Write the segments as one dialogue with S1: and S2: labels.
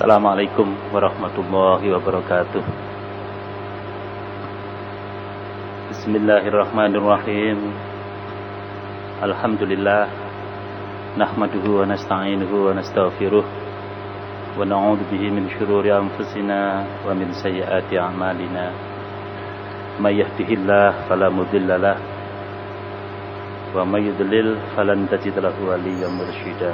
S1: Assalamualaikum warahmatullahi wabarakatuh. Bismillahirrahmanirrahim. Alhamdulillah. Nahmaduhu wa nasta'inuhu wa nastaghfiruh. Wa na'udzu bihi min syururi anfusina wa min sayyiati a'malina. May yahdihillahu fala mudilla lahu wa may yudlil falan tajid lahu waliyyan mursyida.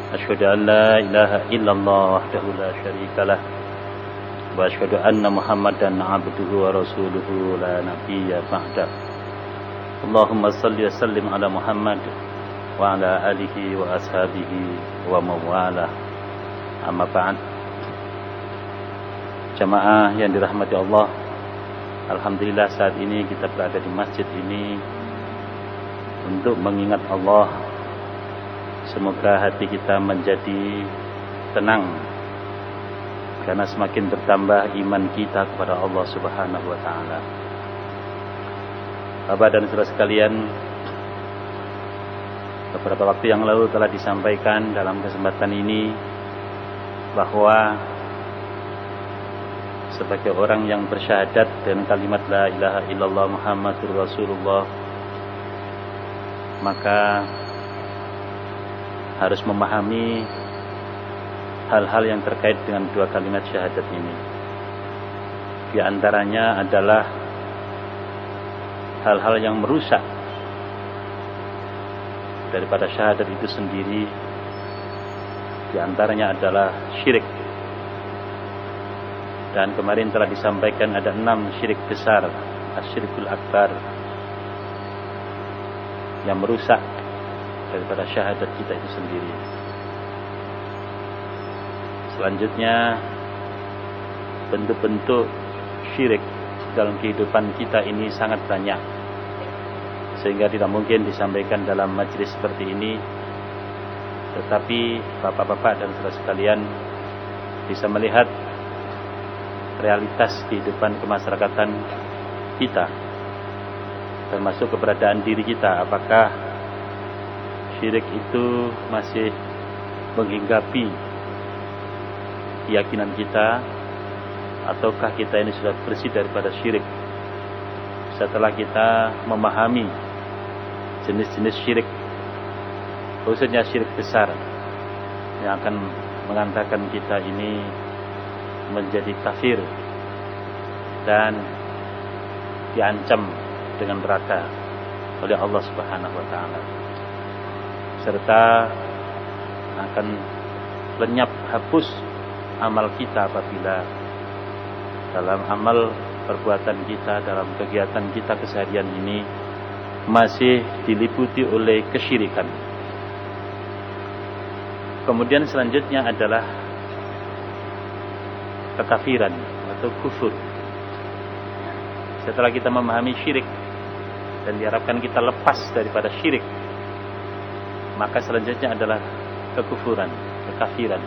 S1: Asyhadu an la ilaha illallah wahdahu la syarika lah wa asyhadu anna Muhammadan abduhu wa rasuluhu la nabiyya ba'dah. Allahumma shalli wa sallim ala Muhammad wa ala alihi wa ashabihi wa mawalah. Amma ba'd. Jamaah yang dirahmati Allah, alhamdulillah saat ini kita berada di masjid ini untuk mengingat Allah. Semoga hati kita menjadi tenang karena semakin bertambah iman kita kepada Allah Subhanahu wa taala. Bapak dan saudara sekalian, beberapa waktu yang lalu telah disampaikan dalam kesempatan ini bahwa sebagai orang yang bersyahadat dengan kalimat la ilaha illallah Muhammadur Rasulullah, maka harus memahami hal-hal yang terkait dengan dua kalimat syahadat ini. Di antaranya adalah hal-hal yang merusak daripada syahadat itu sendiri. Di antaranya adalah syirik. Dan kemarin telah disampaikan ada 6 syirik besar, asyirikul akbar, yang merusak daripada syahadat kita itu sendiri. Selanjutnya, bentuk-bentuk syirik dalam kehidupan kita ini sangat banyak, sehingga tidak mungkin disampaikan dalam majelis seperti ini. Tetapi bapak-bapak dan saudara sekalian bisa melihat realitas kehidupan kemasyarakatan kita, termasuk keberadaan diri kita. Apakah syirik itu masih menghinggapi keyakinan kita, ataukah kita ini sudah bersih daripada syirik setelah kita memahami jenis-jenis syirik, khususnya syirik besar yang akan mengantarkan kita ini menjadi kafir dan diancam dengan neraka oleh Allah Subhanahu wa taala, serta akan lenyap, hapus amal kita apabila dalam amal perbuatan kita, dalam kegiatan kita keseharian ini masih diliputi oleh kesyirikan. Kemudian selanjutnya adalah kekafiran atau kufur. Setelah kita memahami syirik dan diharapkan kita lepas daripada syirik, maka selanjutnya adalah kekufuran, kekafiran.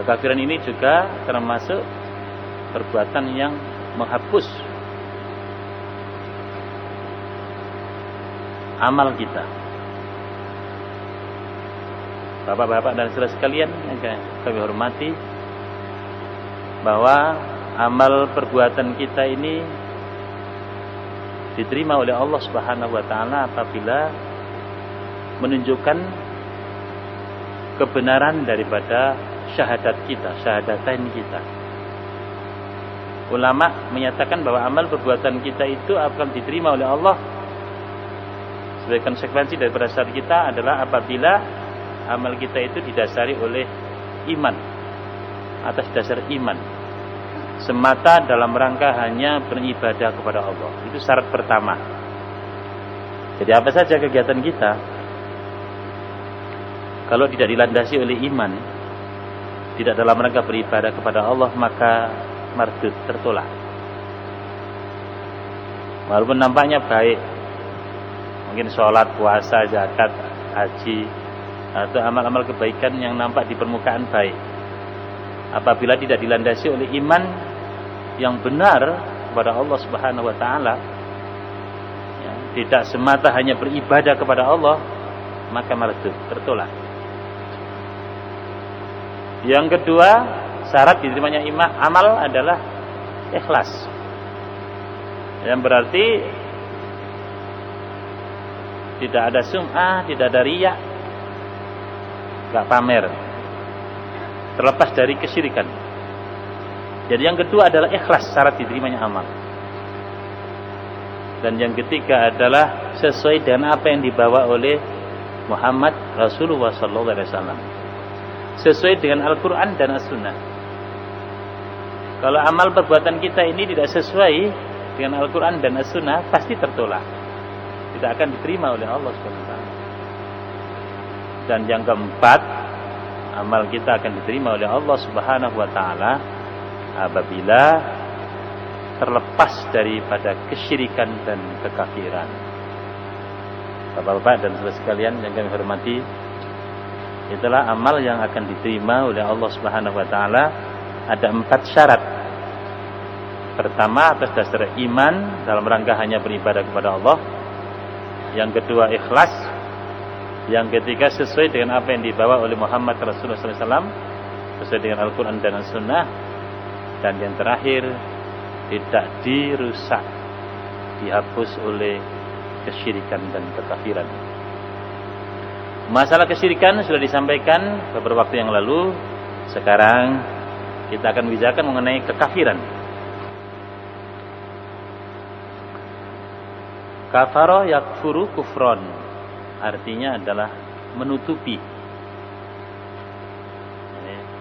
S1: Kekafiran ini juga termasuk perbuatan yang menghapus amal kita. Bapak-bapak dan saudara sekalian yang kami hormati, bahwa amal perbuatan kita ini diterima oleh Allah Subhanahu wa taala apabila menunjukkan kebenaran daripada syahadat kita, syahadatain kita. Ulama menyatakan bahwa amal perbuatan kita itu akan diterima oleh Allah sebagai konsekuensi daripada syahadat kita adalah apabila amal kita itu didasari oleh iman, atas dasar iman semata dalam rangka hanya beribadah kepada Allah. Itu syarat pertama. Jadi apa saja kegiatan kita, kalau tidak dilandasi oleh iman, tidak dalam rangka beribadah kepada Allah, maka mardud, tertolak. Walaupun nampaknya baik, mungkin sholat, puasa, zakat, haji, atau amal-amal kebaikan yang nampak di permukaan baik, apabila tidak dilandasi oleh iman yang benar kepada Allah Subhanahu wa taala, ya, tidak semata hanya beribadah kepada Allah, maka mardud, tertolak. Yang kedua, syarat diterimanya amal adalah ikhlas. Yang berarti tidak ada sum'ah, tidak ada riya, enggak pamer. Terlepas dari kesyirikan. Jadi yang kedua adalah ikhlas, syarat diterimanya amal. Dan yang ketiga adalah sesuai dengan apa yang dibawa oleh Muhammad Rasulullah SAW, sesuai dengan Al-Quran dan As-Sunnah. Kalau amal perbuatan kita ini tidak sesuai dengan Al-Quran dan As-Sunnah, pasti tertolak, tidak akan diterima oleh Allah SWT. Dan yang keempat, amal kita akan diterima oleh Allah Subhanahu wa taala apabila terlepas daripada kesyirikan dan kekafiran. Bapak-bapak dan saudara sekalian yang kami hormati, itulah amal yang akan diterima oleh Allah Subhanahu wa taala. Ada 4 syarat. Pertama, atas dasar iman dalam rangka hanya beribadah kepada Allah. Yang kedua, ikhlas. Yang ketiga, sesuai dengan apa yang dibawa oleh Muhammad Rasulullah SAW, sesuai dengan Al-Quran dan As-Sunnah. Dan yang terakhir, tidak dirusak, dihapus oleh kesyirikan dan kekafiran. Masalah kesyirikan sudah disampaikan beberapa waktu yang lalu. Sekarang kita akan bicarakan mengenai kekafiran. Kafaro yakfuru kufron, artinya adalah menutupi.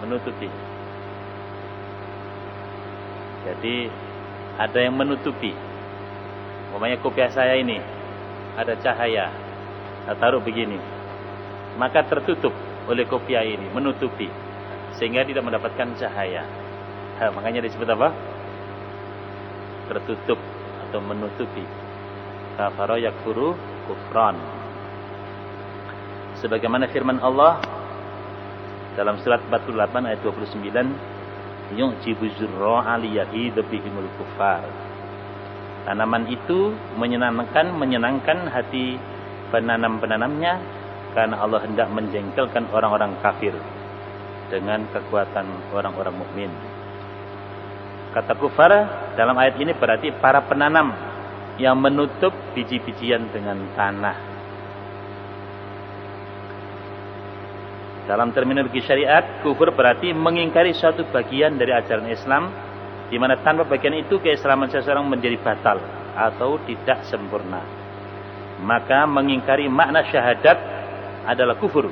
S1: Menutupi. Jadi ada yang menutupi. Umpamanya kopiah saya ini ada cahaya, saya taruh begini, maka tertutup oleh kopiah ini, menutupi, sehingga tidak mendapatkan cahaya. Makanya disebut apa? Tertutup atau menutupi. Kafara yakfuru kufran. Sebagaimana firman Allah dalam surat 48 ayat 29, yu'jibu zurra'a liyahidu bihimul kufar. Tanaman itu menyenangkan hati penanam-penanamnya karena Allah hendak menjengkelkan orang-orang kafir dengan kekuatan orang-orang mukmin. Kata kufar dalam ayat ini berarti para penanam yang menutup biji-bijian dengan tanah. Dalam terminologi syariat, kufur berarti mengingkari suatu bagian dari ajaran Islam, di mana tanpa bagian itu keislaman seseorang menjadi batal atau tidak sempurna. Maka mengingkari makna syahadat adalah kufur.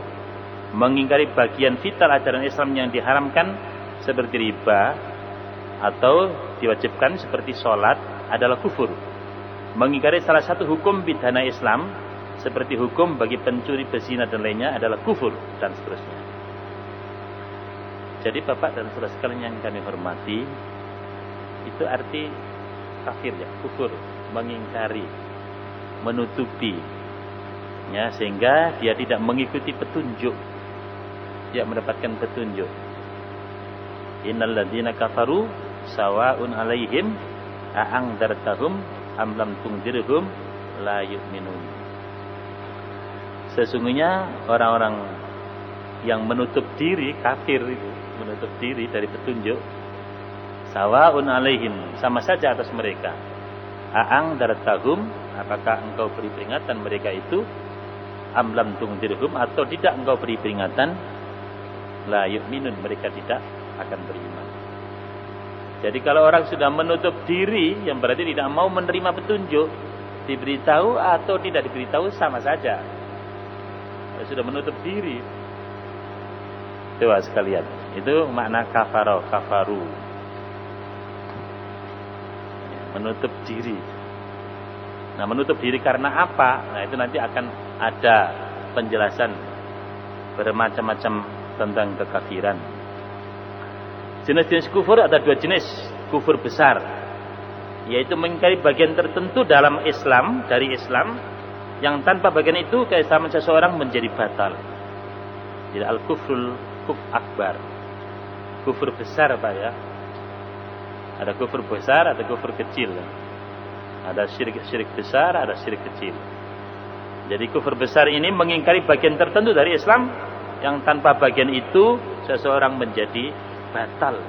S1: Mengingkari bagian vital ajaran Islam yang diharamkan seperti riba atau diwajibkan seperti sholat adalah kufur. Mengingkari salah satu hukum pidana Islam seperti hukum bagi pencuri, pezina dan lainnya adalah kufur, dan seterusnya. Jadi bapak dan saudara sekalian yang kami hormati, itu arti kafir ya, kufur, mengingkari, menutupi, ya, sehingga dia tidak mengikuti petunjuk, tidak mendapatkan petunjuk. Innal ladzina kafaru sawa'un 'alaihim a'angdartahum am lam tungdirhum la yu'minun. Sesungguhnya orang-orang yang menutup diri, kafir itu, menutup diri dari petunjuk, sawa'un 'alaihim, sama saja atas mereka. A'angdartahum, apakah engkau beri peringatan mereka itu, am lam tungdirhum, atau tidak engkau beri peringatan, la yu'minun, mereka tidak akan beriman. Jadi kalau orang sudah menutup diri, yang berarti tidak mau menerima petunjuk, diberitahu atau tidak diberitahu sama saja. Kalau sudah menutup diri, coba sekalian, itu makna kafaru, menutup diri. Nah, menutup diri karena apa? Nah, itu nanti akan ada penjelasan bermacam-macam tentang kekafiran. Jenis-jenis kufur ada 2 jenis. Kufur besar, yaitu mengingkari bagian tertentu dalam Islam, dari Islam, yang tanpa bagian itu keislaman seseorang menjadi batal. Jadi al-kufrul akbar, kufur besar Pak ya. Ada kufur besar, ada kufur kecil. Ada syirik besar, ada syirik kecil. Jadi kufur besar ini mengingkari bagian tertentu dari Islam, yang tanpa bagian itu seseorang menjadi batal.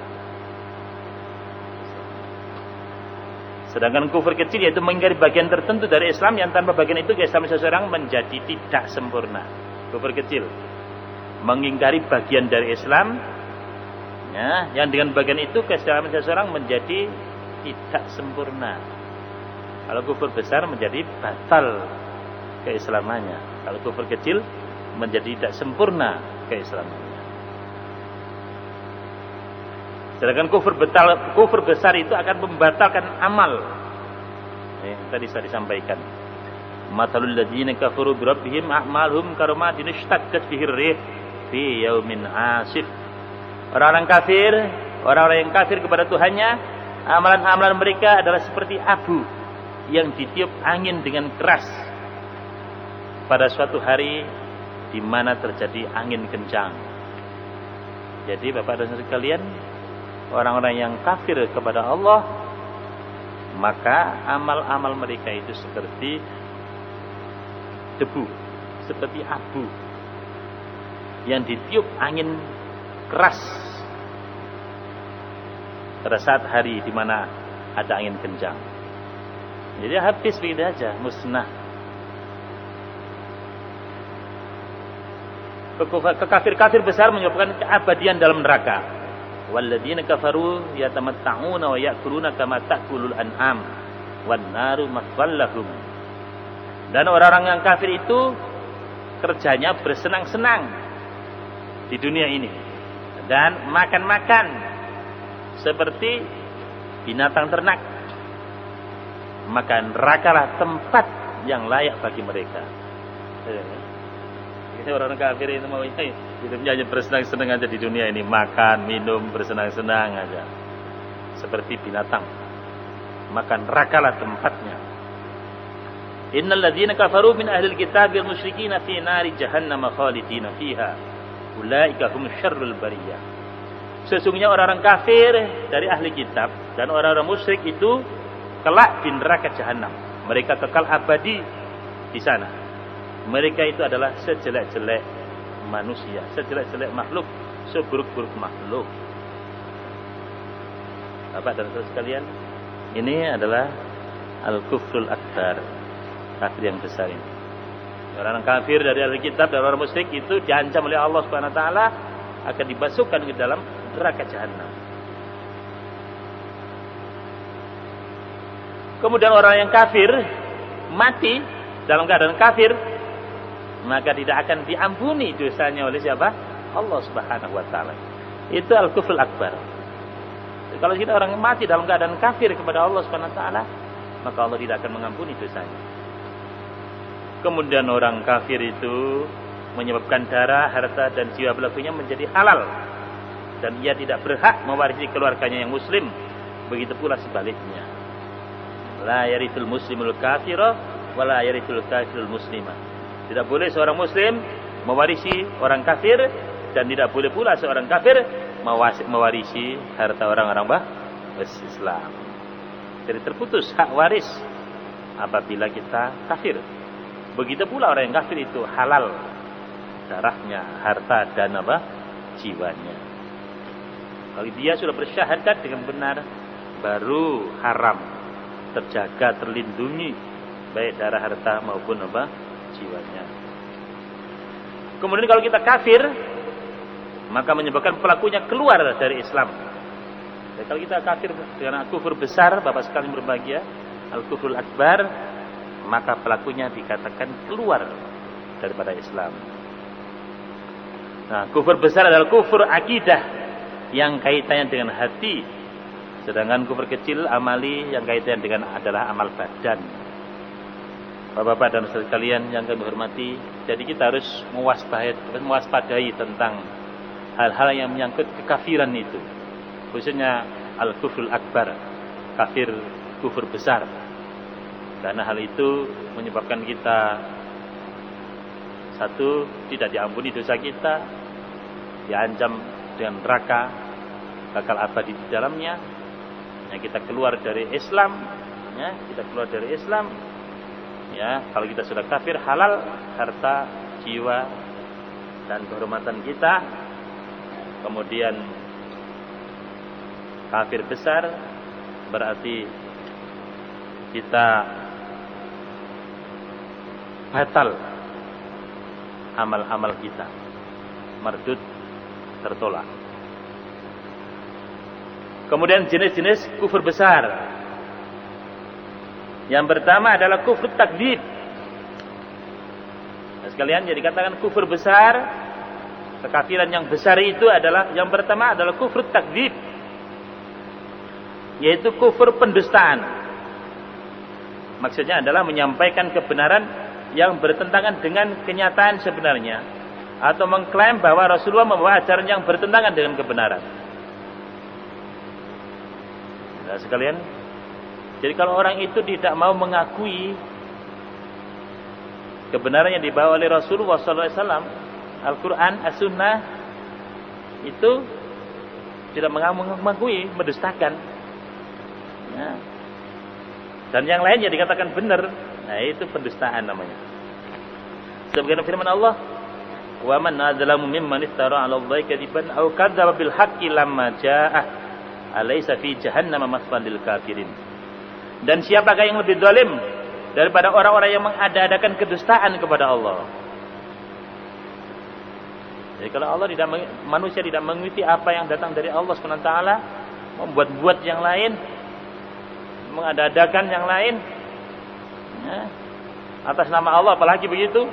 S1: Sedangkan kufur kecil yaitu mengingkari bagian tertentu dari Islam yang tanpa bagian itu keislaman seseorang menjadi tidak sempurna. Kufur kecil mengingkari bagian dari Islam, ya, yang dengan bagian itu keislaman seseorang menjadi tidak sempurna. Kalau kufur besar menjadi batal keislamannya. Kalau kufur kecil menjadi tidak sempurna keislamannya. Sedangkan kufur besar itu akan membatalkan amal. Tadi saya disampaikan. Matalul ladzina kafaru bi rabbihim a'maluhum karumatin ishtaddat fihi ar-rih fi yaumin 'asif. Orang-orang kafir, orang-orang yang kafir kepada Tuhannya, amalan-amalan mereka adalah seperti abu yang ditiup angin dengan keras pada suatu hari di mana terjadi angin kencang. Jadi Bapak dan Saudara sekalian, orang-orang yang kafir kepada Allah, maka amal-amal mereka itu seperti debu, seperti abu yang ditiup angin keras pada saat hari di mana ada angin kencang. Jadi habis begitu aja, musnah. Kekafir-kafir besar menyebabkan keabadian dalam neraka. Walladzina kafaru yatamatta'una wa ya'kuluna kama ta'kulul an'am wan naru mathwal lahum. Dan orang-orang yang kafir itu kerjanya bersenang-senang di dunia ini dan makan-makan seperti binatang ternak. Maka nerakalah tempat yang layak bagi mereka. Orang kafir itu mau hidupnya aja bersenang-senang aja di dunia ini, makan, minum, bersenang-senang aja seperti binatang. Maka nerakalah tempatnya. Innal ladzina kafaru min ahlil kitabi wal musyrikin fi nari jahannam khalidina fiha ulaika hum syarrul bariyah. Sesungguhnya orang-orang kafir dari ahli kitab dan orang-orang musyrik itu kelak di neraka jahanam. Mereka kekal abadi di sana. Mereka itu adalah sejelek-jelek manusia, sejelek-jelek makhluk, seburuk-buruk makhluk. Bapak dan Saudara sekalian, ini adalah al-kufrul akbar, kafir yang besar ini. Orang kafir dari ahli kitab dan orang musyrik itu diancam oleh Allah Subhanahu wa taala akan dibasuhkan ke dalam neraka jahanam. Kemudian orang yang kafir mati dalam keadaan kafir, maka tidak akan diampuni dosanya oleh siapa? Allah Subhanahu wa taala. Itu al-kufrul akbar. Kalau kita orang yang mati dalam keadaan kafir kepada Allah Subhanahu wa taala, maka Allah tidak akan mengampuni dosanya. Kemudian orang kafir itu menyebabkan darah, harta dan jiwa pelakunya menjadi halal dan ia tidak berhak mewarisi keluarganya yang muslim. Begitu pula sebaliknya. La yarithul muslimul kafira wa la yarithul kafirul muslimah. Tidak boleh seorang muslim mewarisi orang kafir dan tidak boleh pula seorang kafir mewarisi harta orang-orang Islam. Jadi terputus hak waris apabila kita kafir. Begitu pula orang yang kafir itu halal darahnya, harta dan jiwanya. Kalau dia sudah bersyahadat dengan benar, baru haram, terjaga, terlindungi baik darah, harta maupun jiwanya. Kemudian kalau kita kafir, maka menyebabkan pelakunya keluar dari Islam. Dan kalau kita kafir dengan kufur besar, Bapak sekalian berbahagia, al-kufrul akbar, maka pelakunya dikatakan keluar daripada Islam. Nah, kufur besar adalah kufur akidah yang kaitannya dengan hati, sedangkan kufur kecil amali yang kaitannya dengan adalah amal badan. Bapak-bapak dan saudara sekalian yang kami hormati, jadi kita harus mewaspadai tentang hal-hal yang menyangkut kekafiran itu, khususnya al-kufrul akbar, kufur besar. Karena hal itu menyebabkan kita, satu, tidak diampuni dosa kita, diancam dengan neraka, bakal abadi di dalamnya, ya, kita keluar dari Islam, ya, ya, kalau kita sudah kafir, halal harta, jiwa dan kehormatan kita, kemudian kafir besar, berarti kita batal amal-amal kita, mardud, tertolak. Kemudian jenis-jenis kufur besar. Yang pertama adalah kufur takdzib. Nah, sekalian, jadi katakan kufur besar, kekafiran yang besar itu adalah, yang pertama adalah kufur takdzib, yaitu kufur pendustaan. Maksudnya adalah menyampaikan kebenaran yang bertentangan dengan kenyataan sebenarnya, atau mengklaim bahwa Rasulullah membawa ajaran yang bertentangan dengan kebenaran. Nah, sekalian, jadi kalau orang itu tidak mau mengakui kebenaran yang dibawa oleh Rasulullah SAW, Al-Quran, As-Sunnah, itu tidak mengakui, mendustakan. Ya. Dan yang lainnya dikatakan benar, nah itu pendustaan namanya. Sebagaimana firman Allah, "Wa man adzlamu mimman iftara 'ala Allahi kadziban aw kadzdzaba bil haqqi lamma ja'ah, alaysa fi jahannama maswan lil kafirin." Dan siapakah yang lebih zalim daripada orang-orang yang mengada-adakan kedustaan kepada Allah? Jadi kalau Allah manusia tidak mengikuti apa yang datang dari Allah SWT, membuat-buat yang lain, mengada-adakan yang lain, ya, atas nama Allah, apalagi begitu,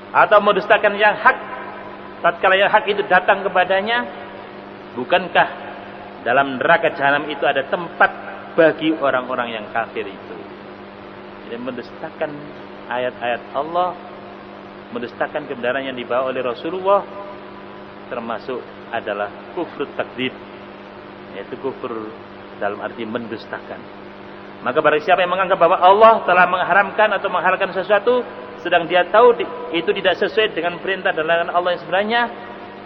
S1: atau mendustakan yang hak, tatkala yang hak itu datang kepadanya, bukankah dalam neraka jahanam itu ada tempat bagi orang-orang yang kafir itu? Jadi mendustakan ayat-ayat Allah, mendustakan kebenaran yang dibawa oleh Rasulullah, termasuk adalah kufur takdzib, yaitu kufur dalam arti mendustakan. Maka barang siapa yang menganggap bahwa Allah telah mengharamkan atau menghalalkan sesuatu, sedang dia tahu itu tidak sesuai dengan perintah dan larangan Allah yang sebenarnya,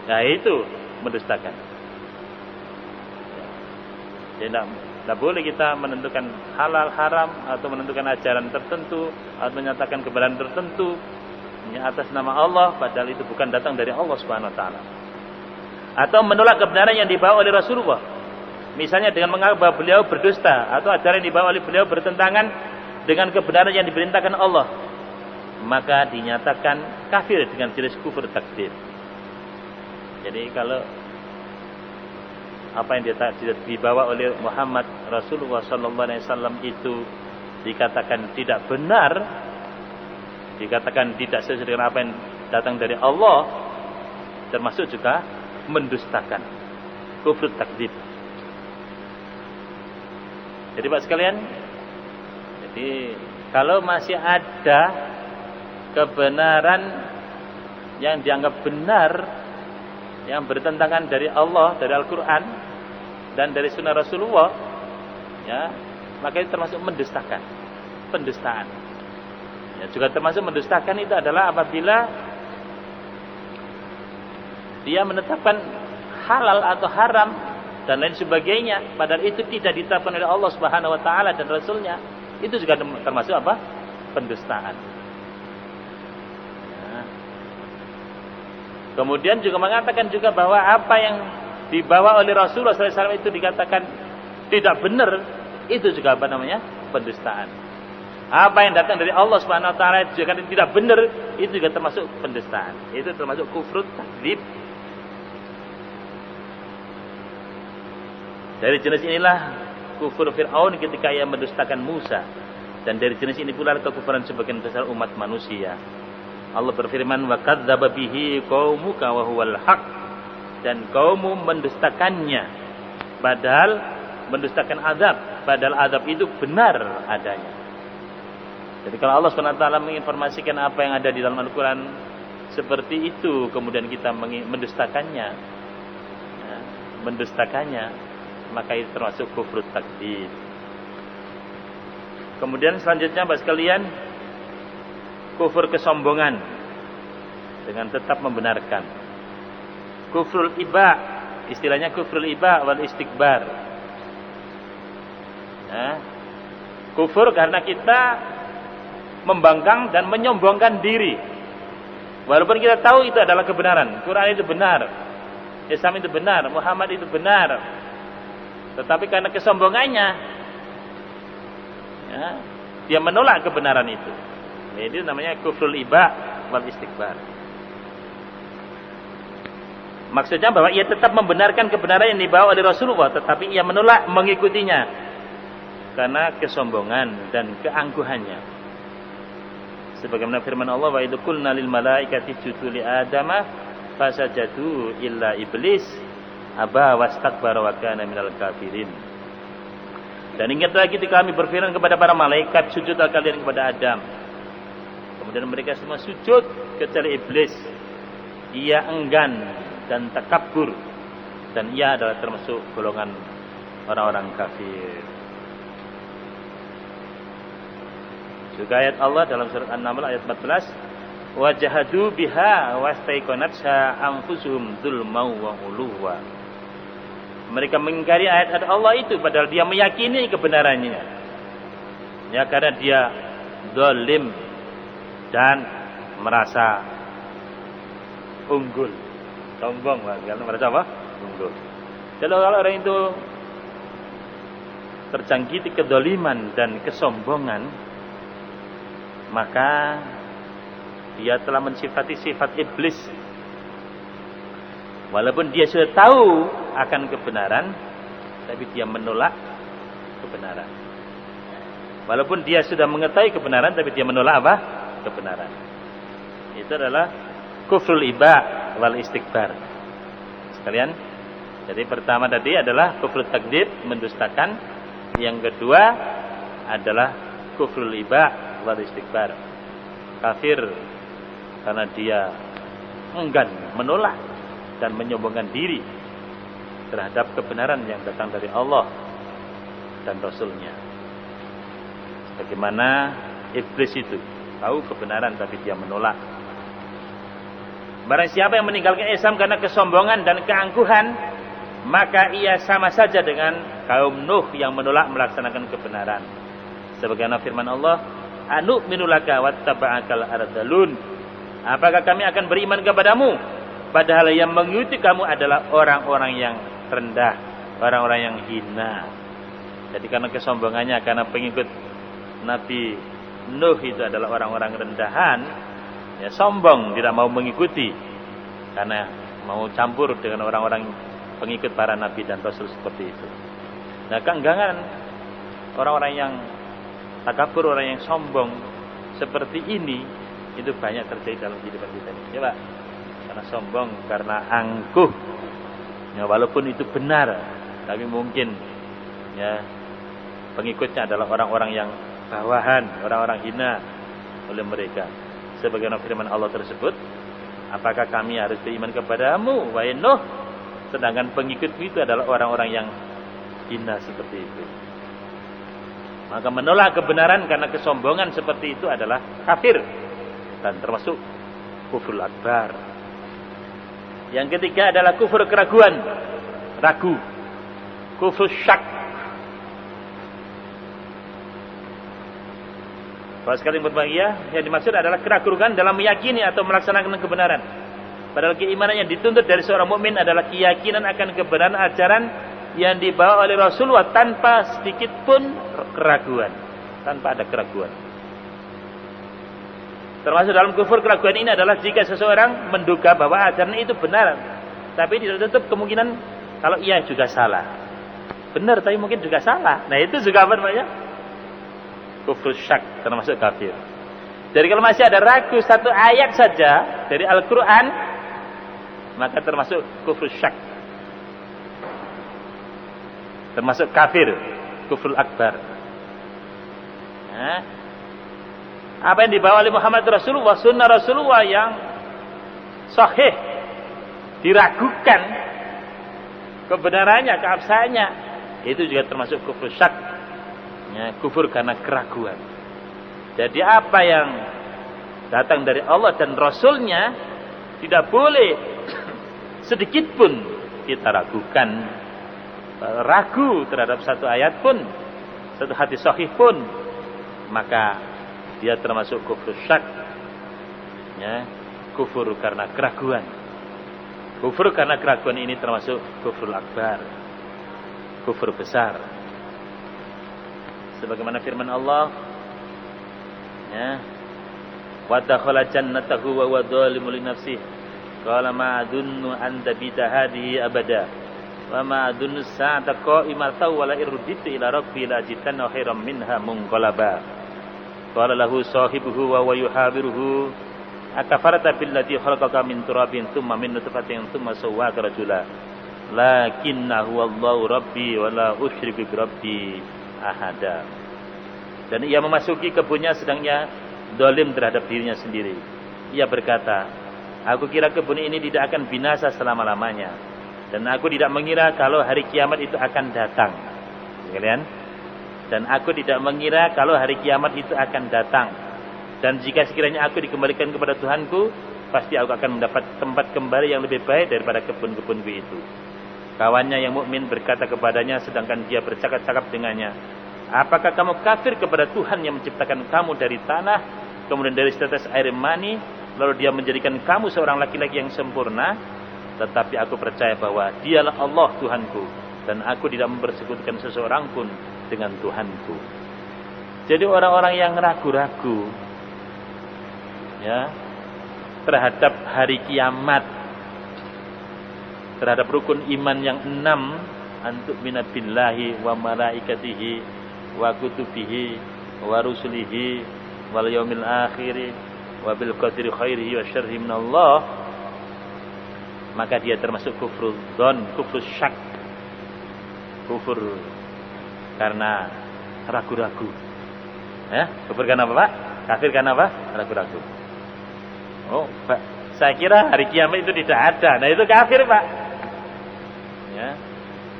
S1: nah itu mendustakan. Jadi tidak boleh kita menentukan halal haram, atau menentukan ajaran tertentu, atau menyatakan kebenaran tertentu atas nama Allah, padahal itu bukan datang dari Allah Subhanahu Wa Taala. Atau menolak kebenaran yang dibawa oleh Rasulullah, misalnya dengan menganggap bahwa beliau berdusta, atau ajaran yang dibawa oleh beliau bertentangan dengan kebenaran yang diperintahkan Allah, maka dinyatakan kafir dengan jenis kufur takdzib. Jadi kalau apa yang dibawa oleh Muhammad Rasulullah SAW itu dikatakan tidak benar, dikatakan tidak sesuai dengan apa yang datang dari Allah, termasuk juga mendustakan, kufur takdzib. Jadi Pak sekalian, jadi kalau masih ada kebenaran yang dianggap benar, yang bertentangan dari Allah, dari Al-Quran, dan dari Sunnah Rasulullah, ya, maka itu termasuk mendustakan, pendustaan. Ya, juga termasuk mendustakan itu adalah apabila dia menetapkan halal atau haram dan lain sebagainya, padahal itu tidak ditetapkan oleh Allah Subhanahu Wa Taala dan Rasulnya, itu juga termasuk apa? Pendustaan. Kemudian juga mengatakan juga bahwa apa yang dibawa oleh Rasulullah SAW itu dikatakan tidak benar, itu juga apa namanya? Pendustaan. Apa yang datang dari Allah Subhanahu Wa Taala itu juga tidak benar, itu juga termasuk pendustaan. Itu termasuk kufur takdzib. Dari jenis inilah kufur Fir'aun ketika ia mendustakan Musa, dan dari jenis ini pula kekufuran sebagian besar umat manusia. Allah berfirman, wa kadzdzaba bihi qaumuka wa huwal haq, dan kaummu mendustakannya, padahal mendustakan azab, padahal azab itu benar adanya. Jadi kalau Allah SWT menginformasikan apa yang ada di dalam Al-Quran seperti itu, kemudian kita mendustakannya, maka itu termasuk kufur takdzib. Kemudian selanjutnya Bapak sekalian, kufur kesombongan dengan tetap membenarkan. Kufrul iba, istilahnya kufrul iba wal istikbar. Kufur karena kita membangkang dan menyombongkan diri, walaupun kita tahu itu adalah kebenaran, Quran itu benar, Islam itu benar, Muhammad itu benar. Tetapi karena kesombongannya, ya, dia menolak kebenaran itu. Itu namanya kufrul iba wal istikbar. Maksudnya bahwa ia tetap membenarkan kebenaran yang dibawa oleh Rasulullah, tetapi ia menolak mengikutinya karena kesombongan dan keangkuhannya. Sebagaimana firman Allah, wa idh qulna lil malaikati isjudu li adama fasajadu illa iblis aba wastakbara wa kana minal kafirin. Dan ingat lagi ketika kami berfirman kepada para malaikat, sujudlah kalian kepada Adam. Kemudian mereka semua sujud kecuali iblis. Ia enggan dan takabur, dan ia adalah termasuk golongan orang-orang kafir. Juga ayat Allah dalam surat An-Naml ayat 14, wajahadu biha wastaiqanatha anfusuhum dzulman wa uluwa. Mereka mengingkari ayat-ayat Allah itu padahal dia meyakini kebenarannya. Ya, karena dia zalim dan merasa unggul. Sombong lah, karena merasa apa? Unggul. Kalau orang itu terjangkiti kedoliman dan kesombongan, maka dia telah mensifati sifat iblis. Walaupun dia sudah tahu akan kebenaran, tapi dia menolak kebenaran. Walaupun dia sudah mengetahui kebenaran, tapi dia menolak apa? Kebenaran. Itu adalah kufrul iba wal istikbar. Sekalian, jadi pertama tadi adalah kufrul takdzib, mendustakan. Yang kedua adalah kufrul iba wal istikbar, kafir karena dia enggan, menolak dan menyombongkan diri terhadap kebenaran yang datang dari Allah dan Rasulnya. Bagaimana iblis itu tahu kebenaran tapi dia menolak. Barang siapa yang meninggalkan Islam karena kesombongan dan keangkuhan, maka ia sama saja dengan kaum Nuh yang menolak melaksanakan kebenaran. Sebagaimana firman Allah, anu'minu laka wattaba'akal ardalun. Apakah kami akan beriman kepadamu padahal yang mengikuti kamu adalah orang-orang yang rendah, orang-orang yang hina. Jadi karena kesombongannya, karena pengikut Nabi Nuh itu adalah orang-orang rendahan, ya sombong, tidak mau mengikuti karena mau campur dengan orang-orang pengikut para nabi dan rasul seperti itu. Nah, keenggangan orang-orang yang takabur, orang yang sombong seperti ini itu banyak terjadi dalam kehidupan kita ini. Coba, karena sombong, karena angkuh. Ya, walaupun itu benar, tapi mungkin ya pengikutnya adalah orang-orang yang bawahan, orang-orang hina oleh mereka. Sebagaimana firman Allah tersebut, apakah kami harus beriman kepadamu, wahai Nuh, sedangkan pengikutmu itu adalah orang-orang yang hina seperti itu. Maka menolak kebenaran karena kesombongan seperti itu adalah kafir dan termasuk kufur akbar. Yang ketiga adalah kufur keraguan, ragu, kufur syak. Kalau sekali berbahagia, yang dimaksud adalah keraguan dalam meyakini atau melaksanakan kebenaran. Padahal keimanan yang dituntut dari seorang mukmin adalah keyakinan akan kebenaran ajaran yang dibawa oleh Rasulullah tanpa sedikit pun keraguan, tanpa ada keraguan. Termasuk dalam kufur keraguan ini adalah jika seseorang menduga bahwa ajaran itu benar, tapi tidak tutup kemungkinan kalau ia juga salah. Benar, tapi mungkin juga salah. Nah, itu juga apa namanya? Kufur syak, termasuk kafir. Jadi kalau masih ada ragu satu ayat saja dari Al-Quran, maka termasuk kufur syak, termasuk kafir, kufur akbar. Nah, apa yang dibawa oleh Muhammad Rasulullah, sunnah Rasulullah yang sahih, diragukan kebenarannya, keabsahannya, itu juga termasuk kufur syak. Ya, kufur karena keraguan. Jadi apa yang datang dari Allah dan Rasulnya tidak boleh sedikit pun kita ragukan. Ragu terhadap satu ayat pun, satu hadis sahih pun, maka dia termasuk kufur syak. Ya, kufur karena keraguan. Kufur karena keraguan ini termasuk kufrul akbar, kufur besar. Sebagaimana firman Allah, ya, wa dakhala jannatahu wa huwa dhalimun li nafsihi qala ma adunnu an tabida hadhihi abada wa ma adunnu sa'ata qa'imatan wa la irditu ila rabbi la jitanna khairam minha munqalaba qala lahu sahibuhu wa huwa yuhabiruhu akafarata billati khalaqaka min turabin thumma min nutfatin thumma sawwaka rajula lakinnahu wallahu rabbi wa la usyriku bi rabbi ahada. Dan ia memasuki kebunnya sedangnya zalim terhadap dirinya sendiri. Ia berkata, aku kira kebun ini tidak akan binasa selama-lamanya, dan aku tidak mengira kalau hari kiamat itu akan datang. Kalian? Dan aku tidak mengira kalau hari kiamat itu akan datang. Dan jika sekiranya aku dikembalikan kepada Tuhanku, pasti aku akan mendapat tempat kembali yang lebih baik daripada kebun-kebunku itu. Kawannya yang mukmin berkata kepadanya sedangkan dia bercakap-cakap dengannya, apakah kamu kafir kepada Tuhan yang menciptakan kamu dari tanah, kemudian dari setetes air mani, lalu dia menjadikan kamu seorang laki-laki yang sempurna? Tetapi aku percaya bahwa dialah Allah Tuhanku, dan aku tidak mempersekutukan seseorang pun dengan Tuhanku. Jadi orang-orang yang ragu-ragu, ya, terhadap hari kiamat, terhadap rukun iman yang 6, antuk minabillahi wa malaikatihi wa kutubihi wa rusulihi wal yaumil akhir wa bil qadri khairihi wa syarrihi minallah, maka dia termasuk kufur dzon, kufur syak, kufur karena ragu-ragu. Ya, kufur karena apa, Pak? Kafir karena apa? Ragu-ragu. Oh, Pak, saya kira hari kiamat itu tidak ada. Nah, itu kafir, Pak. Ya.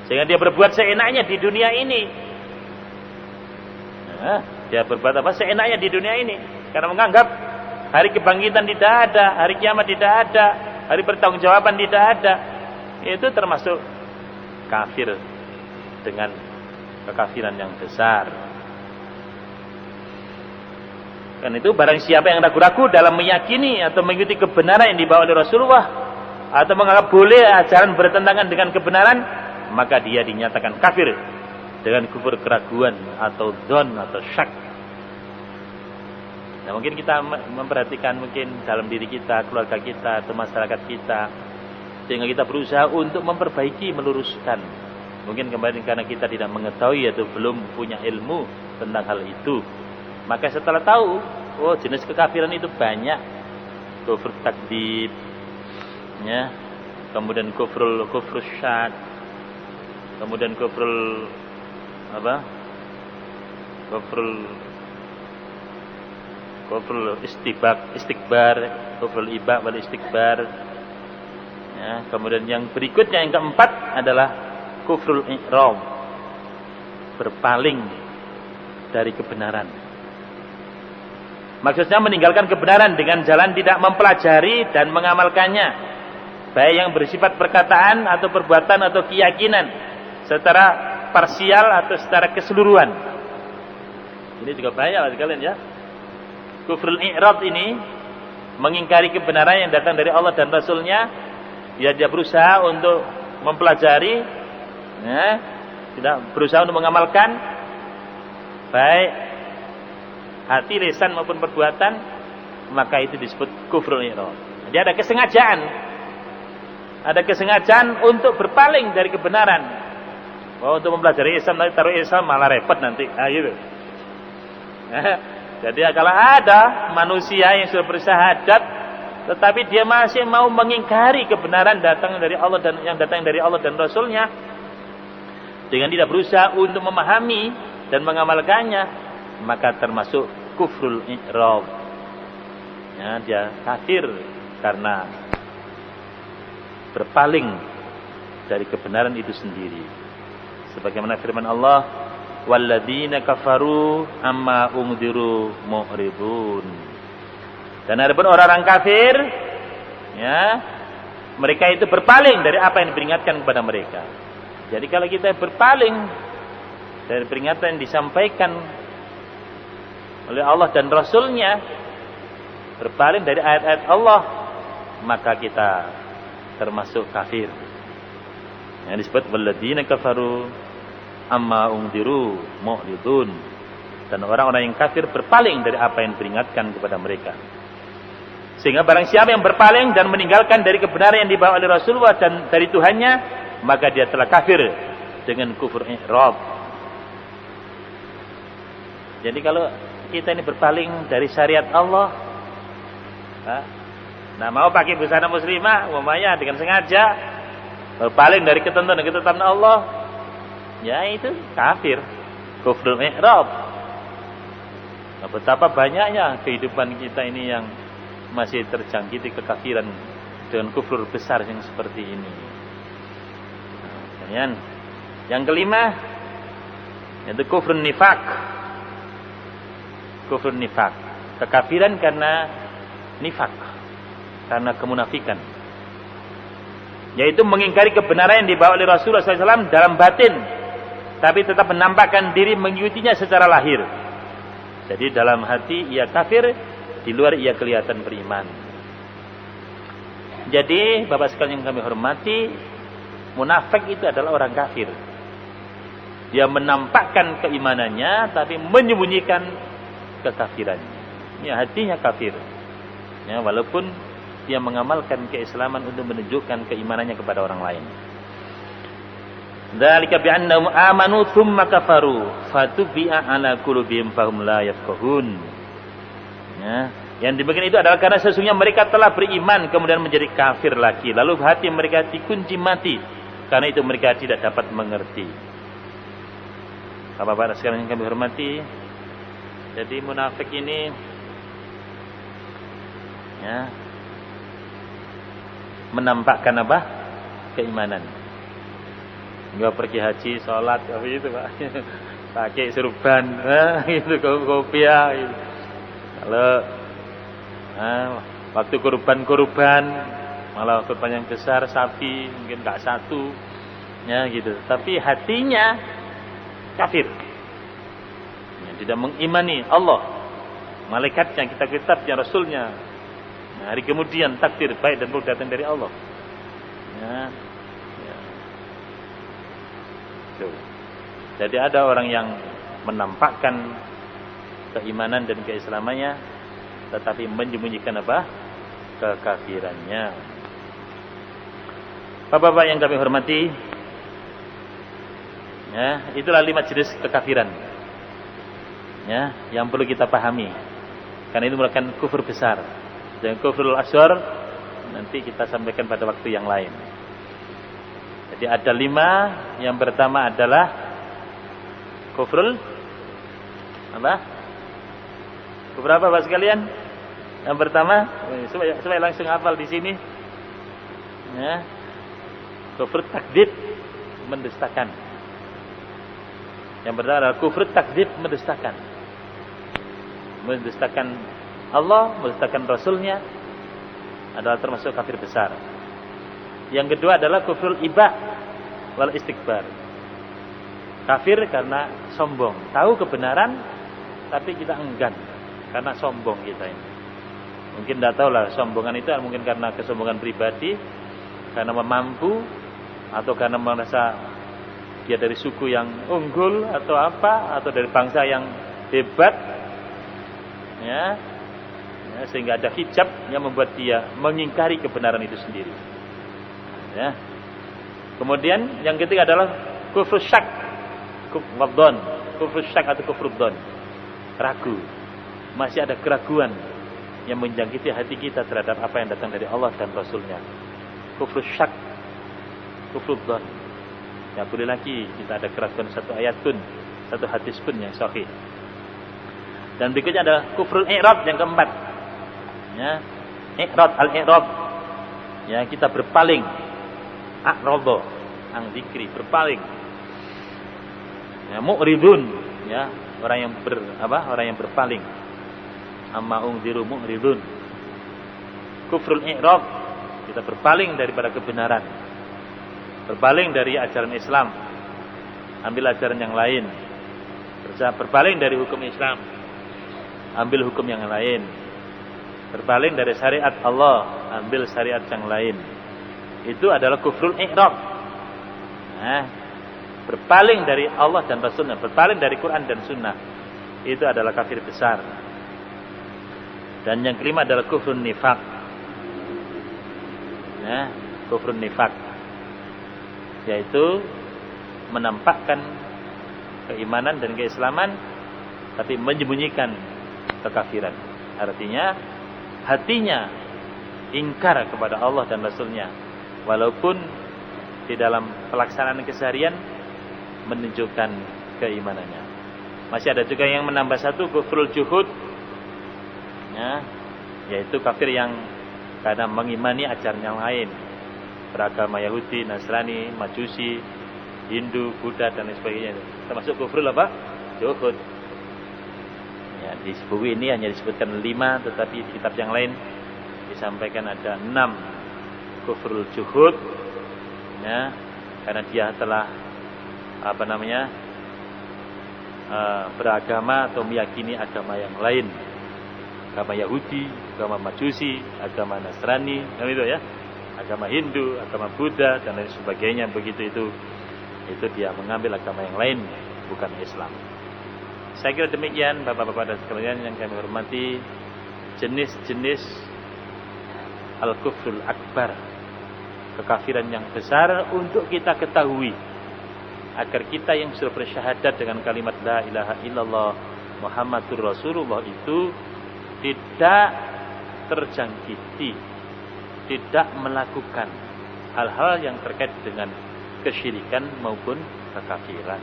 S1: Sehingga dia berbuat seenaknya di dunia ini. Nah, dia berbuat apa seenaknya di dunia ini karena menganggap hari kebangkitan tidak ada, hari kiamat tidak ada, hari pertanggungjawaban tidak ada. Itu termasuk kafir dengan kekafiran yang besar. Kan itu barang siapa yang ragu-ragu dalam meyakini atau mengikuti kebenaran yang dibawa oleh Rasulullah atau menganggap boleh ajaran bertentangan dengan kebenaran, maka dia dinyatakan kafir dengan kufur keraguan atau dzon atau syak. Nah, mungkin kita memperhatikan mungkin dalam diri kita, keluarga kita, atau masyarakat kita, sehingga kita berusaha untuk memperbaiki, meluruskan. Mungkin kemarin karena kita tidak mengetahui atau belum punya ilmu tentang hal itu. Maka setelah tahu, oh jenis kekafiran itu banyak. Kufur takdzib, ya. Kemudian kufrul syak. Kemudian kufrul apa? Kufrul istikbar, kufrul ibak wal istikbar. Ya, kemudian yang berikutnya yang keempat adalah kufrul i'rad, berpaling dari kebenaran. Maksudnya meninggalkan kebenaran dengan jalan tidak mempelajari dan mengamalkannya, baik yang bersifat perkataan atau perbuatan atau keyakinan, secara parsial atau secara keseluruhan. Ini juga bahaya bagi kalian, ya. Kufrul i'rad ini mengingkari kebenaran yang datang dari Allah dan Rasulnya. Dia berusaha untuk mempelajari, ya, tidak berusaha untuk mengamalkan, baik hati, lisan maupun perbuatan, maka itu disebut kufrul i'rad. Jadi ada kesengajaan untuk berpaling dari kebenaran. Untuk mempelajari Islam, nanti taruh Islam malah repot nanti. Gitu. Jadi kalau ada manusia yang sudah bersyahadat, tetapi dia masih mau mengingkari kebenaran datang dari Allah dan yang datang dari Allah dan Rasulnya, dengan tidak berusaha untuk memahami dan mengamalkannya, maka termasuk kufrul i'rad. Ya, dia kafir karena berpaling dari kebenaran itu sendiri. Sebagaimana firman Allah, walladzina kafaru amma unziru mu'ridun. Dan adapun orang-orang kafir, ya, mereka itu berpaling dari apa yang diperingatkan kepada mereka. Jadi kalau kita berpaling dari peringatan yang disampaikan oleh Allah dan Rasulnya, berpaling dari ayat-ayat Allah, maka kita termasuk kafir. Yang disebut walladzina kafaru amma unziru mu'ridun. Dan orang-orang yang kafir berpaling dari apa yang diperingatkan kepada mereka. Sehingga barang siapa yang berpaling dan meninggalkan dari kebenaran yang dibawa oleh Rasulullah dan dari Tuhannya, maka dia telah kafir dengan kufur i'rad. Jadi kalau kita ini berpaling dari syariat Allah, nah mau pakai busana muslimah, umpamanya dengan sengaja berpaling dari ketentuan dan ketetapan Allah, ya itu kafir, kufur i'rad. Nah, betapa banyaknya kehidupan kita ini yang masih terjangkiti kekafiran dengan kufur besar yang seperti ini. Nah, kemudian yang kelima yaitu kufur nifak. Kufur nifak, kekafiran karena nifak, karena kemunafikan, yaitu mengingkari kebenaran yang dibawa oleh Rasulullah SAW dalam batin, tapi tetap menampakkan diri mengikutinya secara lahir. Jadi dalam hati ia kafir, di luar ia kelihatan beriman. Jadi Bapak sekalian yang kami hormati, munafik itu adalah orang kafir. Dia menampakkan keimanannya tapi menyembunyikan kekafirannya. Ya, hatinya kafir. Ya, walaupun dia mengamalkan keislaman untuk menunjukkan keimanannya kepada orang lain. Dzalika bi'annahum amanu tsumma kafaru fatubi'a 'ala qulubihim fahum la yafqahun. Ya, yang demikian itu adalah karena sesungguhnya mereka telah beriman kemudian menjadi kafir lagi, lalu hati mereka dikunci mati, karena itu mereka tidak dapat mengerti. Bapak-bapak sekalian yang kami hormati, jadi munafik ini ya menampakkan apa? Keimanan. Enggak pergi haji, sholat, apa itu Pak? Pakai serban, itu kopiah. Gitu. Kalau waktu kurban, malah kurban yang besar, sapi, mungkin enggak satu, ya gitu. Tapi hatinya kafir, ya, tidak mengimani Allah, malaikatnya, kitab-kitabnya, Rasulnya. Nah, hari kemudian takdir baik dan buruk datang dari Allah. Ya. Jadi ada orang yang menampakkan keimanan dan keislamannya tetapi menyembunyikan apa? Kekafirannya. Bapak-bapak yang kami hormati, ya, itulah 5 jenis kekafiran. Ya, yang perlu kita pahami. Karena itu merupakan kufur besar. Dan kufrul asghar nanti kita sampaikan pada waktu yang lain. Jadi ada 5. Yang pertama adalah kufrul apa? Kufur apa Bapak sekalian? Yang pertama, supaya langsung hafal di sini. Ya. Kufur takdzib, mendustakan. Yang pertama adalah kufur takdzib, mendustakan. Mendustakan Allah, mendustakan Rasulnya adalah termasuk kafir besar. Yang kedua adalah kufrul ibah wal istikbar. Kafir karena sombong. Tahu kebenaran tapi kita enggan karena sombong kita ini. Mungkin tidak tahu lah, sombongan itu mungkin karena kesombongan pribadi, karena mampu, atau karena merasa dia dari suku yang unggul atau apa, atau dari bangsa yang hebat, ya, sehingga ada hijab yang membuat dia mengingkari kebenaran itu sendiri. Ya. Kemudian yang ketiga adalah kufur syak, kufur syak atau kufur dzan, ragu, masih ada keraguan yang menjangkiti hati kita terhadap apa yang datang dari Allah dan Rasulnya. Kufur syak, kufur dzan. Ya boleh lagi kita ada keraguan satu ayat pun, satu hadis pun yang sahih. Dan berikutnya adalah kufrul i'rad yang keempat. Ya, i'rad, al-i'rad. Ya, kita berpaling. A'radha, ang dzikri, berpaling. Ya, mu'ridun, ya, orang yang berpaling. Amma unziru mu'ridun. Kufrul i'rad, kita berpaling daripada kebenaran. Berpaling dari ajaran Islam. Ambil ajaran yang lain. Berpaling dari hukum Islam. Ambil hukum yang lain. Berpaling dari syariat Allah, ambil syariat yang lain. itu adalah kufrul i'rad. Nah, berpaling dari Allah dan Rasulnya, berpaling dari Quran dan Sunnah, itu adalah kafir besar. Dan yang kelima adalah kufrun nifaq. Nah, kufrun nifaq, yaitu menampakkan keimanan dan keislaman tapi menyembunyikan kekafiran. Artinya hatinya ingkar kepada Allah dan Rasulnya, walaupun di dalam pelaksanaan keseharian menunjukkan keimanannya. Masih ada juga yang menambah satu, kufrul juhud, ya, yaitu kafir yang karena mengimani ajaran yang lain, beragama Yahudi, Nasrani, Majusi, Hindu, Buddha dan lain sebagainya. Termasuk kufrul apa? Juhud. Ya, di buku ini hanya disebutkan 5, tetapi di kitab yang lain disampaikan ada 6 kufrul juhud, ya, karena dia telah beragama atau meyakini agama yang lain, agama Yahudi, agama Majusi, agama Nasrani, kan itu ya, agama Hindu, agama Buddha dan lain sebagainya. Begitu itu dia mengambil agama yang lain, bukan Islam. Saya kira demikian Bapak-bapak dan sekalian yang kami hormati, jenis-jenis al-kufrul akbar, kekafiran yang besar untuk kita ketahui, agar kita yang sudah bersyahadat dengan kalimat la ilaha illallah Muhammadur Rasulullah itu tidak terjangkiti, tidak melakukan hal-hal yang terkait dengan kesyirikan maupun kekafiran.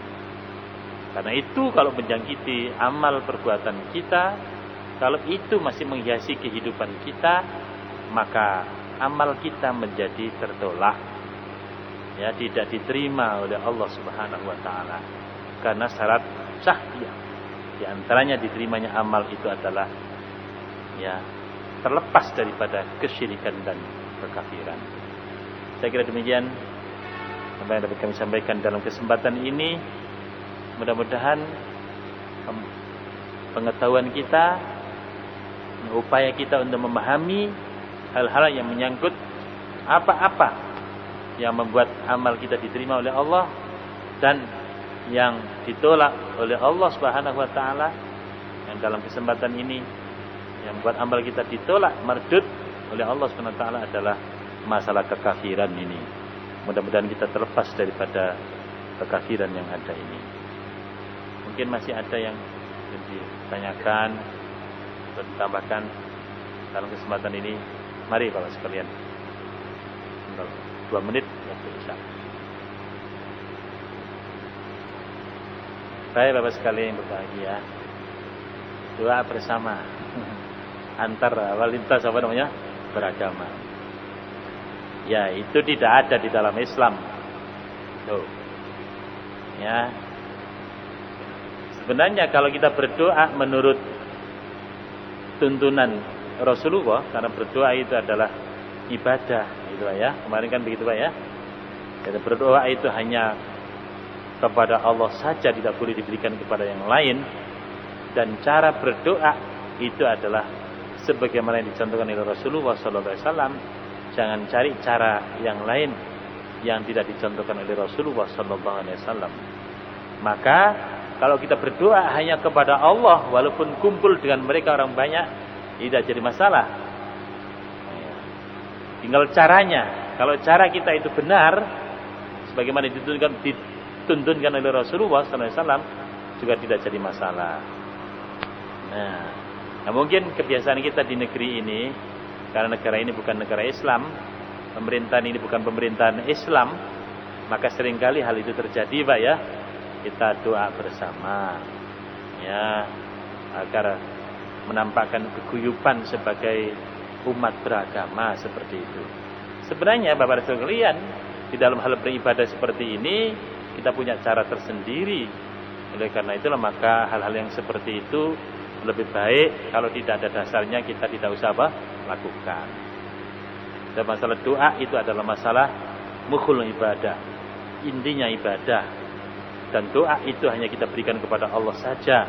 S1: Karena itu kalau menjangkiti amal perbuatan kita, kalau itu masih menghiasi kehidupan kita, maka amal kita menjadi tertolak, ya, tidak diterima oleh Allah Subhanahu wa taala. Karena syarat sah dia, di antaranya diterimanya amal itu adalah, ya, terlepas daripada kesyirikan dan kekafiran. Saya kira demikian apa yang dapat kami sampaikan dalam kesempatan ini. Mudah-mudahan pengetahuan kita, upaya kita untuk memahami hal-hal yang menyangkut apa-apa yang membuat amal kita diterima oleh Allah dan yang ditolak oleh Allah Subhanahu wa taala, yang dalam kesempatan ini yang membuat amal kita ditolak, mardud oleh Allah Subhanahu wa taala adalah masalah kekafiran ini. Mudah-mudahan kita terlepas daripada kekafiran yang ada ini. Mungkin masih ada yang ditanyakan atau ditambahkan dalam kesempatan ini. Mari Bapak sekalian, 2 menit waktu isya. Baik Bapak sekalian yang berbahagia, doa bersama antar lintas beragama. Ya, itu tidak ada di dalam Islam. Tuh. Ya. Sebenarnya kalau kita berdoa menurut tuntunan Rasulullah, karena berdoa itu adalah ibadah, gitu ya. Kemarin kan begitu Pak ya. Jadi berdoa itu hanya kepada Allah saja, tidak boleh diberikan kepada yang lain. Dan cara berdoa itu adalah sebagaimana yang dicontohkan oleh Rasulullah SAW. Jangan cari cara yang lain yang tidak dicontohkan oleh Rasulullah SAW. Maka kalau kita berdoa hanya kepada Allah, walaupun kumpul dengan mereka orang banyak, tidak jadi masalah. Tinggal caranya. Kalau cara kita itu benar, sebagaimana dituntunkan oleh Rasulullah SAW, juga tidak jadi masalah. Nah, mungkin kebiasaan kita di negeri ini, karena negara ini bukan negara Islam, pemerintahan ini bukan pemerintahan Islam, maka seringkali hal itu terjadi Pak ya. Kita doa bersama, ya, agar menampakkan keguyuban sebagai umat beragama seperti itu. Sebenarnya Bapak sekalian, di dalam hal beribadah seperti ini kita punya cara tersendiri. Oleh karena itulah maka hal-hal yang seperti itu lebih baik kalau tidak ada dasarnya kita tidak usah lakukan. Dan masalah doa itu adalah masalah mukhul ibadah, intinya ibadah. Dan doa itu hanya kita berikan kepada Allah saja.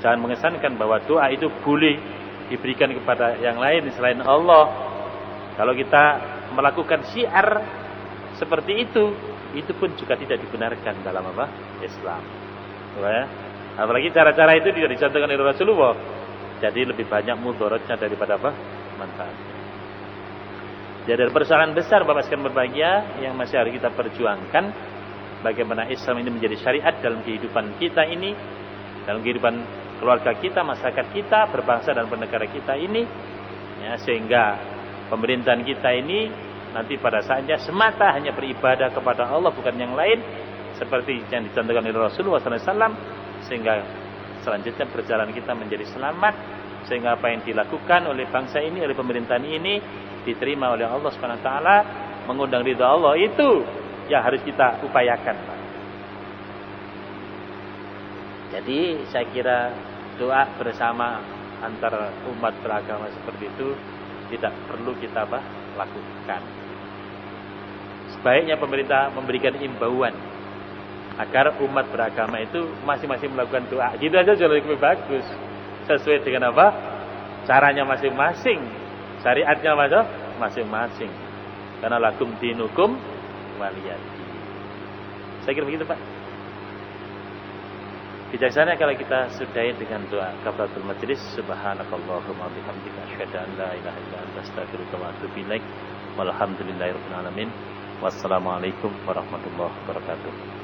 S1: Jangan mengesankan bahwa doa itu boleh diberikan kepada yang lain selain Allah. Kalau kita melakukan syiar seperti itu pun juga tidak dibenarkan dalam apa? Islam. Ya. Apalagi cara-cara itu tidak dicontohkan oleh Rasulullah. Jadi lebih banyak mudaratnya daripada apa? Manfaatnya. Jadi ada persoalan besar Bapak sekalian berbahagia yang masih harus kita perjuangkan, bagaimana Islam ini menjadi syariat dalam kehidupan kita ini, dalam kehidupan keluarga kita, masyarakat kita, berbangsa dan bernegara kita ini, ya, sehingga pemerintahan kita ini nanti pada saatnya semata hanya beribadah kepada Allah bukan yang lain, seperti yang dicontohkan oleh Rasulullah SAW, sehingga selanjutnya perjalanan kita menjadi selamat, sehingga apa yang dilakukan oleh bangsa ini, oleh pemerintahan ini diterima oleh Allah Subhanahu wa taala, mengundang ridha Allah, itu yang harus kita upayakan, Pak. Jadi saya kira doa bersama antar umat beragama seperti itu tidak perlu kita lakukan. Sebaiknya pemerintah memberikan imbauan agar umat beragama itu masing-masing melakukan doa. Gitu aja jauh lebih bagus. Sesuai dengan apa? Caranya masing-masing, syariatnya masing-masing. Karena lakum dinukum waliyadin. Saya kira begitu, Pak. Bijaksana kalau kita sudahi dengan doa kafaratul majlis. Subhanakallahumma bihamdika asyhadu an la ilaha illa anta astaghfiruka wa atubu ilaik. Walhamdulillahirabbil alamin. Wassalamualaikum warahmatullahi wabarakatuh.